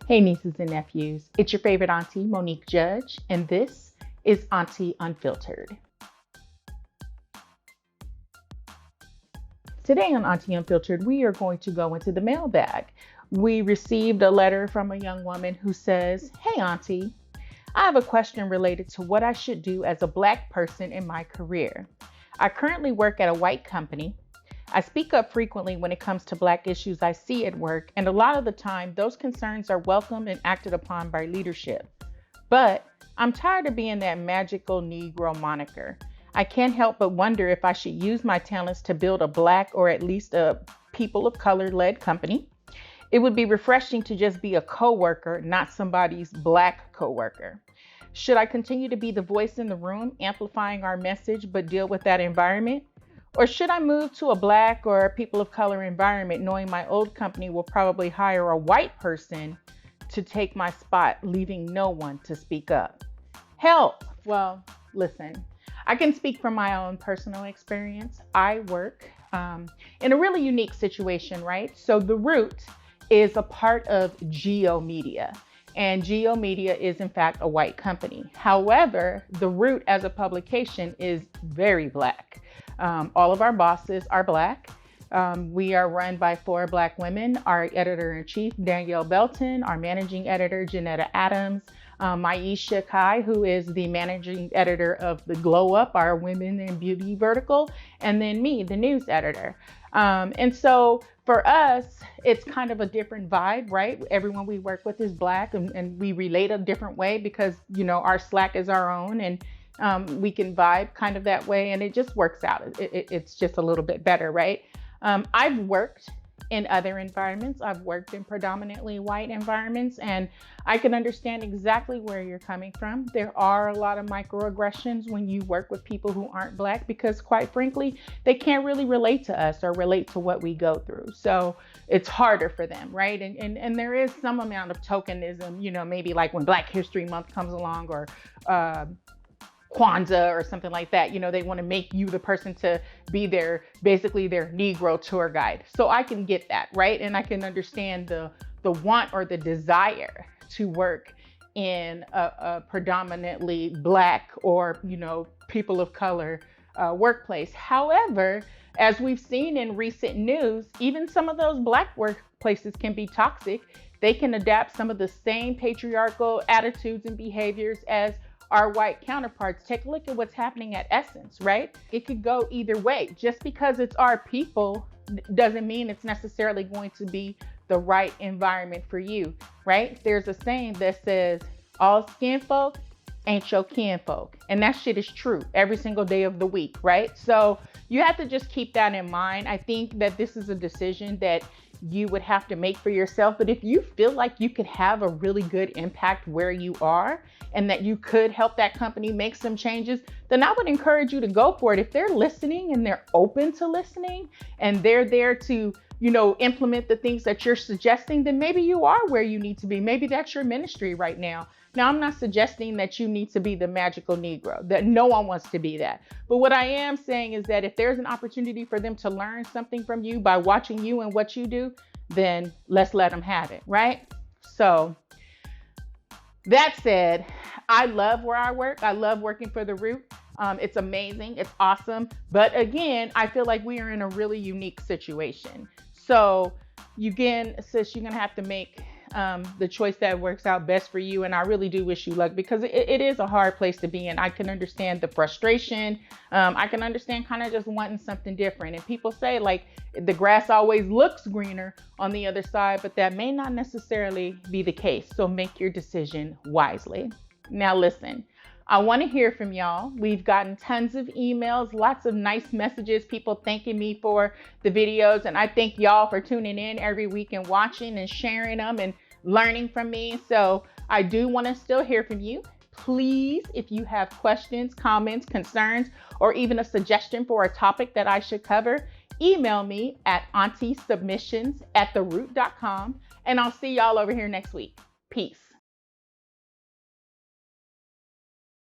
Hey nieces and nephews, it's your favorite auntie, Monique Judge, and this is Auntie Unfiltered. Today on Auntie Unfiltered, we are going to go into the mailbag. We received a letter from a young woman who says, "Hey auntie, I have a question related to what I should do as a Black person in my career. I currently work at a white company. I speak up frequently when it comes to Black issues I see at work, and a lot of the time, those concerns are welcomed and acted upon by leadership. But I'm tired of being that magical Negro moniker. I can't help but wonder if I should use my talents to build a Black or at least a people of color-led company. It would be refreshing to just be a coworker, not somebody's Black coworker. Should I continue to be the voice in the room, amplifying our message, but deal with that environment? Or should I move to a Black or people of color environment, knowing my old company will probably hire a white person to take my spot, leaving no one to speak up? Help! Well, listen, I can speak from my own personal experience. I work in a really unique situation, right? So The Root is a part of Geo Media. And Geo Media is in fact a white company. However, The Root as a publication is very Black. All of our bosses are Black. We are run by 4 Black women, our editor-in-chief, Danielle Belton, our managing editor, Janetta Adams, Maisha Kai, who is the managing editor of the Glow Up, our women in beauty vertical, and then me, the news editor. And so for us, it's kind of a different vibe, right? Everyone we work with is Black, and we relate a different way because, you know, our Slack is our own, and we can vibe kind of that way, and it just works out. It's just a little bit better, right? I've worked in other environments. I've worked in predominantly white environments, and I can understand exactly where you're coming from. There are a lot of microaggressions when you work with people who aren't Black because, quite frankly, they can't really relate to us or relate to what we go through. So it's harder for them, right? And there is some amount of tokenism, you know, maybe like when Black History Month comes along, or Kwanzaa or something like that. You know, they want to make you the person to be basically their Negro tour guide. So I can get that, right? And I can understand the want or the desire to work in a predominantly Black or, you know, people of color workplace. However, as we've seen in recent news, even some of those Black workplaces can be toxic. They can adapt some of the same patriarchal attitudes and behaviors as our white counterparts. Take a look at what's happening at Essence, right? It could go either way. Just because it's our people doesn't mean it's necessarily going to be the right environment for you, right? There's a saying that says, all skin folk ain't your kin folk. And that shit is true every single day of the week, right? So you have to just keep that in mind. I think that this is a decision that you would have to make for yourself. But if you feel like you could have a really good impact where you are and that you could help that company make some changes, then I would encourage you to go for it. If they're listening and they're open to listening and they're there to, you know, implement the things that you're suggesting, then maybe you are where you need to be. Maybe that's your ministry right now. Now, I'm not suggesting that you need to be the magical Negro, that no one wants to be that. But what I am saying is that if there's an opportunity for them to learn something from you by watching you and what you do, then let's let them have it, right? So that said, I love where I work. I love working for The Root. It's amazing. It's awesome. But again, I feel like we are in a really unique situation. So again, sis, you're going to have to make the choice that works out best for you. And I really do wish you luck because it is a hard place to be in. I can understand the frustration. I can understand kind of just wanting something different. And people say like the grass always looks greener on the other side, but that may not necessarily be the case. So make your decision wisely. Now listen, I want to hear from y'all. We've gotten tons of emails, lots of nice messages, people thanking me for the videos. And I thank y'all for tuning in every week and watching and sharing them and learning from me. So I do want to still hear from you. Please, if you have questions, comments, concerns, or even a suggestion for a topic that I should cover, email me at auntiesubmissions@theroot.com. And I'll see y'all over here next week. Peace.